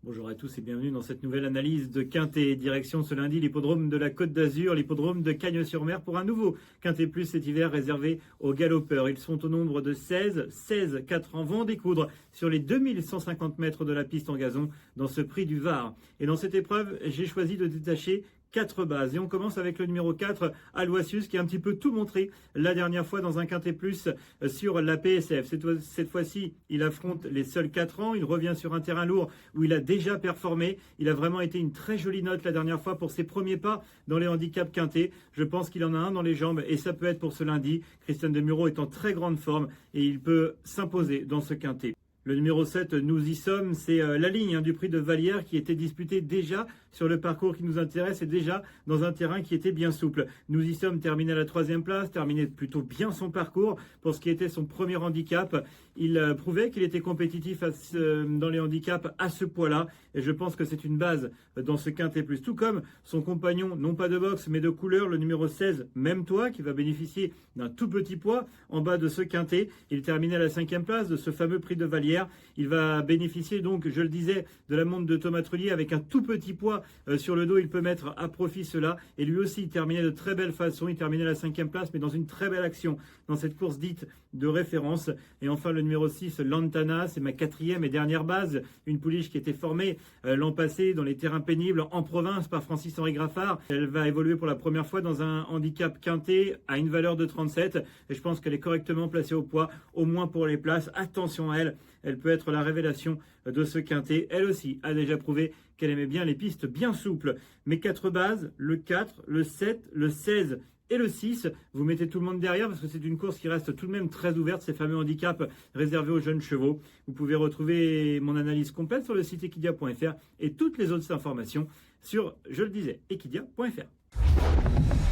Bonjour à tous et bienvenue dans cette nouvelle analyse de Quintet. Direction ce lundi l'hippodrome de la Côte d'Azur, l'hippodrome de Cagnes-sur-Mer pour un nouveau Quintet Plus cet hiver réservé aux galopeurs. Ils sont au nombre de 16, 4 ans vont en découdre sur les 2150 mètres de la piste en gazon dans ce prix du Var. Et dans cette épreuve, j'ai choisi de détacher 4 bases. Et on commence avec le numéro 4, Aloysius, qui a un petit peu tout montré la dernière fois dans un Quintet Plus sur la PSF. Cette fois-ci, il affronte les seuls 4 ans. Il revient sur un terrain lourd où il a déjà performé. Il a vraiment été une très jolie note la dernière fois pour ses premiers pas dans les handicaps Quintet. Je pense qu'il en a un dans les jambes et ça peut être pour ce lundi. Christian Demuro est en très grande forme et il peut s'imposer dans ce Quintet. Le numéro 7, nous y sommes, c'est la ligne du prix de Vallière qui était disputée déjà sur le parcours qui nous intéresse et déjà dans un terrain qui était bien souple. Nous y sommes terminé à la 3e place, terminé plutôt bien son parcours pour ce qui était son premier handicap. Il prouvait qu'il était compétitif dans les handicaps à ce poids-là et je pense que c'est une base dans ce Quintet Plus. Tout comme son compagnon, non pas de boxe mais de couleur, le numéro 16, Même Toi, qui va bénéficier d'un tout petit poids en bas de ce Quintet. Il terminait à la 5e place de ce fameux prix de Vallière. Il va bénéficier donc, je le disais, de la montre de Thomas Trullier avec un tout petit poids sur le dos. Il peut mettre à profit cela. Et lui aussi, il terminait de très belle façon. Il terminait à la 5e place, mais dans une très belle action dans cette course dite de référence. Et enfin, le numéro 6, Lantana, c'est ma 4e et dernière base. Une pouliche qui était formée l'an passé dans les terrains pénibles en province par Francis-Henri Graffard. Elle va évoluer pour la première fois dans un handicap Quintet à une valeur de 37. Et je pense qu'elle est correctement placée au poids, au moins pour les places. Attention à elle. Elle peut être la révélation de ce Quintet. Elle aussi a déjà prouvé qu'elle aimait bien les pistes bien souples. Mes 4 bases, le 4, le 7, le 16 et le 6. Vous mettez tout le monde derrière parce que c'est une course qui reste tout de même très ouverte, ces fameux handicaps réservés aux jeunes chevaux. Vous pouvez retrouver mon analyse complète sur le site equidia.fr et toutes les autres informations sur, je le disais, equidia.fr.